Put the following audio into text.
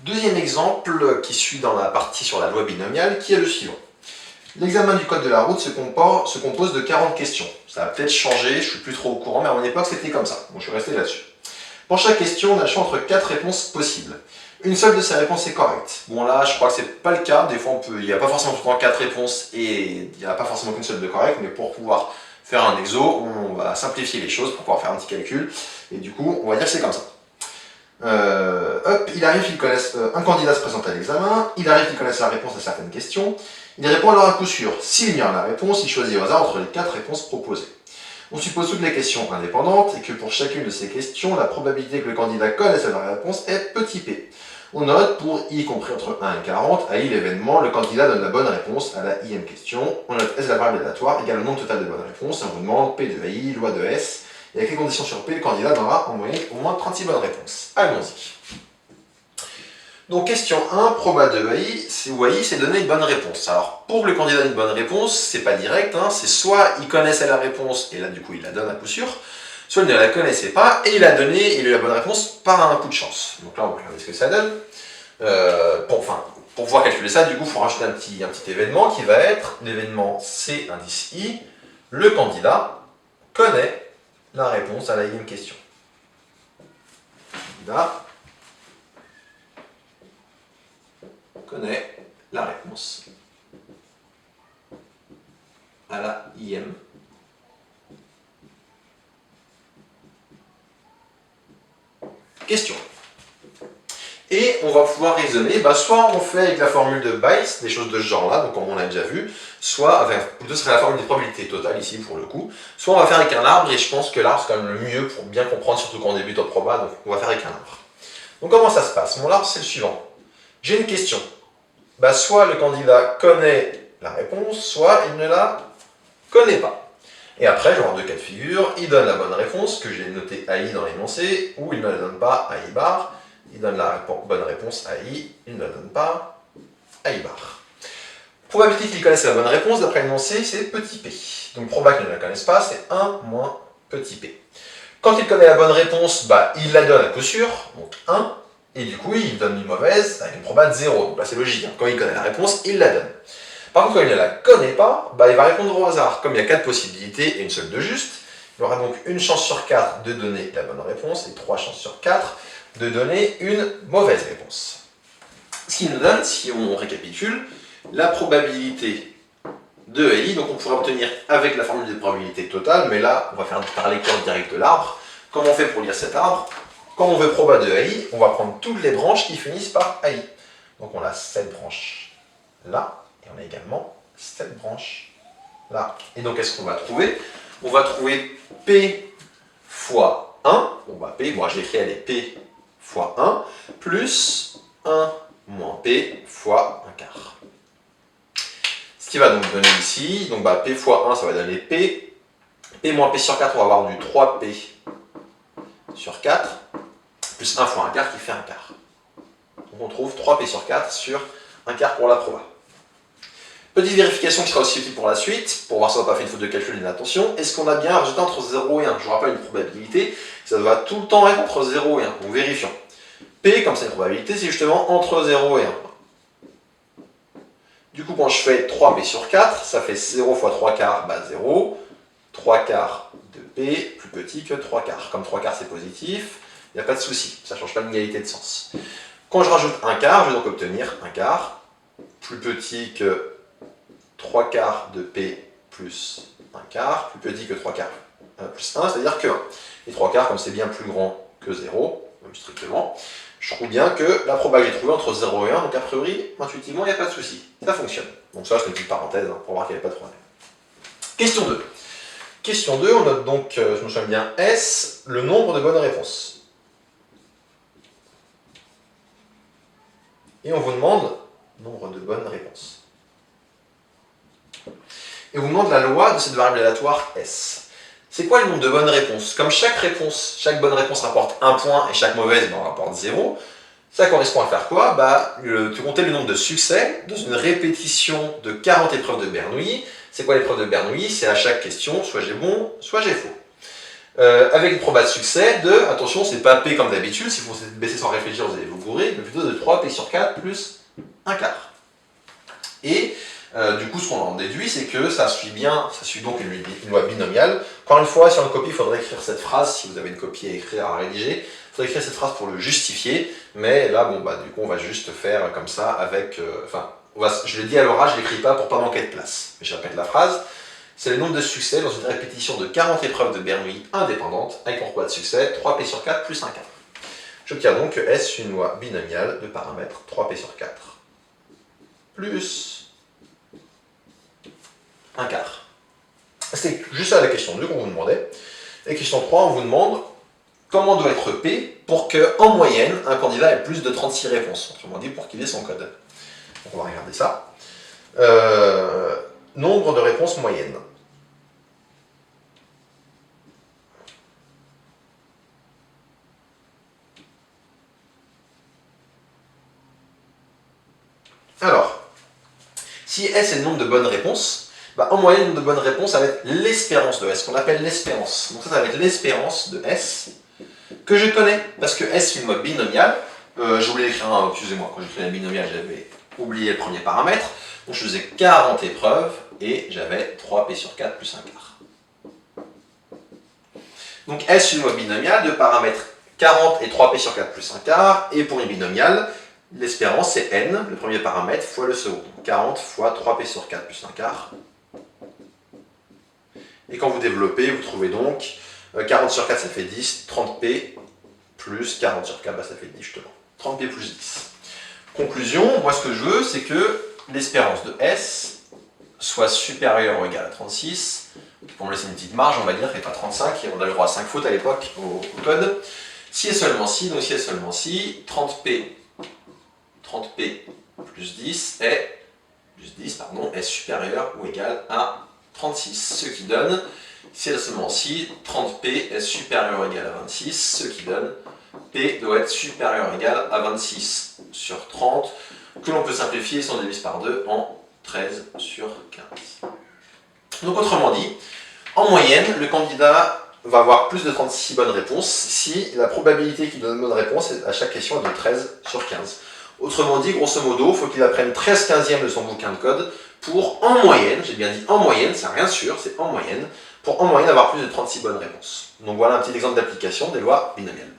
Deuxième exemple qui suit dans la partie sur la loi binomiale, qui est le suivant. L'examen du code de la route se compose de 40 questions. Ça a peut-être changé, je ne suis plus trop au courant, mais à mon époque c'était comme ça. Donc je suis resté là-dessus. Pour chaque question, on a le choix entre 4 réponses possibles. Une seule de ces réponses est correcte. Bon là, je crois que c'est pas le cas. Des fois, il n'y a pas forcément tout le temps 4 réponses et il n'y a pas forcément qu'une seule de correcte, mais pour pouvoir faire un exo, on va simplifier les choses pour pouvoir faire un petit calcul. Et du coup, on va dire que c'est comme ça. Il arrive qu'ils connaissent, un candidat se présente à l'examen, il arrive qu'il connaisse la réponse à certaines questions, il répond alors à coup sûr. S'il ignore la réponse, il choisit au hasard entre les 4 réponses proposées. On suppose toutes les questions indépendantes et que pour chacune de ces questions, la probabilité que le candidat connaisse la réponse est petit p. On note pour i compris entre 1 et 40, à i l'événement, le candidat donne la bonne réponse à la ième question. On note s la variable aléatoire égale le nombre total de bonnes réponses et on vous demande p de i, loi de s. Et avec les conditions sur P, le candidat donnera en moyenne au moins 36 bonnes réponses. Allons-y. Donc question 1, proba de AI, où AI c'est donner une bonne réponse. Alors pour le candidat une bonne réponse, c'est pas direct, hein, c'est soit il connaissait la réponse et là du coup il la donne à coup sûr, soit il ne la connaissait pas et il a donné et il a eu la bonne réponse par un coup de chance. Donc là on va regarder ce que ça donne. Pour pouvoir calculer ça, du coup il faut rajouter un petit événement qui va être l'événement C indice I, le candidat connaît la réponse à la ième question. Là, on connaît la réponse à la ième question. Et on va pouvoir raisonner, soit on fait avec la formule de Bayes, des choses de ce genre-là, donc comme on l'a déjà vu, soit, plutôt ce serait la formule des probabilités totales ici pour le coup, soit on va faire avec un arbre, et je pense que l'arbre c'est quand même le mieux pour bien comprendre, surtout quand on débute en proba, donc on va faire avec un arbre. Donc comment ça se passe? Mon arbre c'est le suivant. J'ai une question. Soit le candidat connaît la réponse, soit il ne la connaît pas. Et après, je vais avoir deux cas de figure. Il donne la bonne réponse, que j'ai noté AI dans l'énoncé, ou il ne la donne pas, AI bar. Il donne la bonne réponse AI, il ne la donne pas, AI bar. Probabilité qu'il connaisse la bonne réponse, d'après l'énoncé, c'est petit p. Donc proba qu'il ne la connaisse pas, c'est 1 moins petit p. Quand il connaît la bonne réponse, il la donne à coup sûr, donc 1, et du coup il donne une mauvaise avec une proba de 0. Donc là c'est logique, hein. Quand il connaît la réponse, il la donne. Par contre, quand il ne la connaît pas, il va répondre au hasard. Comme il y a 4 possibilités et une seule de juste, il aura donc une chance sur 4 de donner la bonne réponse et 3 chances sur 4 de donner une mauvaise réponse. Ce qui nous donne, si on récapitule, la probabilité de AI, donc on pourrait obtenir avec la formule des probabilités totales, mais là, on va faire par lecture directe de l'arbre. Comment on fait pour lire cet arbre? Quand on veut proba de AI, on va prendre toutes les branches qui finissent par AI. Donc on a cette branche là, et on a également cette branche là. Et donc qu'est-ce qu'on va trouver? On va trouver P fois 1, P, moi je l'écris, elle est P fois 1, plus 1 moins P fois 1 quart. Ce qui va donc donner ici, donc P fois 1, ça va donner P. P moins P sur 4, on va avoir du 3P sur 4, plus 1 fois 1 quart qui fait 1 quart. Donc on trouve 3P sur 4 sur 1 quart pour la proba. Petite vérification qui sera aussi utile pour la suite, pour voir si on n'a pas fait une faute de calcul d'inattention. Est-ce qu'on a bien un résultat entre 0 et 1? Je vous rappelle une probabilité, ça doit tout le temps être entre 0 et 1. Donc vérifions. P, comme c'est une probabilité, c'est justement entre 0 et 1. Du coup, quand je fais 3P sur 4, ça fait 0 fois 3 quarts, 0. 3 quarts de P plus petit que 3 quarts. Comme 3 quarts c'est positif, il n'y a pas de souci, ça ne change pas l'égalité de sens. Quand je rajoute 1 quart, je vais donc obtenir 1 quart plus petit que 3 quarts de P plus 1 quart, plus petit que 3 quarts plus 1, c'est-à-dire que 1. Et 3 quarts, comme c'est bien plus grand que 0, même strictement, je trouve bien que la proba que j'ai trouvée entre 0 et 1, donc a priori, intuitivement, il n'y a pas de souci. Ça fonctionne. Donc ça, c'est une petite parenthèse pour voir qu'il n'y a pas de problème. Question 2. Question 2, on note donc, je me souviens bien, S, le nombre de bonnes réponses. Et on vous demande nombre de bonnes réponses. Et on vous demande la loi de cette variable aléatoire S. C'est quoi le nombre de bonnes réponses? Comme chaque bonne réponse rapporte 1 point et chaque mauvaise rapporte 0, ça correspond à faire quoi? Tu comptais le nombre de succès dans une répétition de 40 épreuves de Bernoulli. C'est quoi l'épreuve de Bernoulli? C'est à chaque question, soit j'ai bon, soit j'ai faux. avec une proba de succès de, attention, c'est pas P comme d'habitude, si vous baissez sans réfléchir, vous allez vous gourer, mais plutôt de 3P sur 4 plus 1 quart. Et du coup, ce qu'on en déduit, c'est que ça suit donc une loi binomiale. Encore une fois, sur une copie, il faudrait écrire cette phrase, si vous avez une copie à écrire, à rédiger, il faudrait écrire cette phrase pour le justifier, mais là, bon, bah, du coup, on va juste faire comme ça avec, je le dis à l'oral, je ne l'écris pas pour pas manquer de place. Mais je répète la phrase. C'est le nombre de succès dans une répétition de 40 épreuves de Bernoulli indépendantes, avec pour proba de succès 3P sur 4 plus 1 quart. J'obtiens donc que S une loi binomiale de paramètre 3P sur 4 plus 1 quart. C'est juste ça la question 2 qu'on vous demandait. Et question 3, on vous demande comment doit être P pour qu'en moyenne, un candidat ait plus de 36 réponses. Autrement dit, pour qu'il ait son code. Donc on va regarder ça. Nombre de réponses moyennes. Alors, si S est le nombre de bonnes réponses, bah en moyenne, le nombre de bonnes réponses, ça va être l'espérance de S, qu'on appelle l'espérance. Donc ça va être l'espérance de S, que je connais, parce que S c'est une loi binomiale. Je voulais écrire excusez-moi, quand j'écrivais la binomiale, j'avais oublié le premier paramètre. Donc je faisais 40 épreuves, et j'avais 3P sur 4 plus 1 quart. Donc S une loi binomiale de paramètres 40 et 3P sur 4 plus 1 quart, et pour une binomiale, l'espérance c'est n, le premier paramètre, fois le second. 40 fois 3P sur 4 plus 1 quart. Et quand vous développez, vous trouvez donc 40 sur 4 ça fait 10, 30P plus 40 sur 4, bah, ça fait 10 justement. 30P plus 10. Conclusion, moi ce que je veux, c'est que l'espérance de S soit supérieure ou égale à 36. Pour me laisser une petite marge, on va dire, et pas 35, et on a le droit à 5 fautes à l'époque au code. Si et seulement si, donc si et seulement si, 30P plus 10 est supérieur ou égal à 36, ce qui donne, si et seulement si, 30P est supérieur ou égal à 26, ce qui donne P doit être supérieur ou égal à 26 sur 30, que l'on peut simplifier si on divise par 2 en 13 sur 15. Donc autrement dit, en moyenne, le candidat va avoir plus de 36 bonnes réponses si la probabilité qu'il donne une bonne réponse à chaque question est de 13 sur 15. Autrement dit, grosso modo, il faut qu'il apprenne 13/15 de son bouquin de code pour, en moyenne, j'ai bien dit en moyenne, c'est rien sûr, c'est en moyenne, pour en moyenne avoir plus de 36 bonnes réponses. Donc voilà un petit exemple d'application des lois binomiales.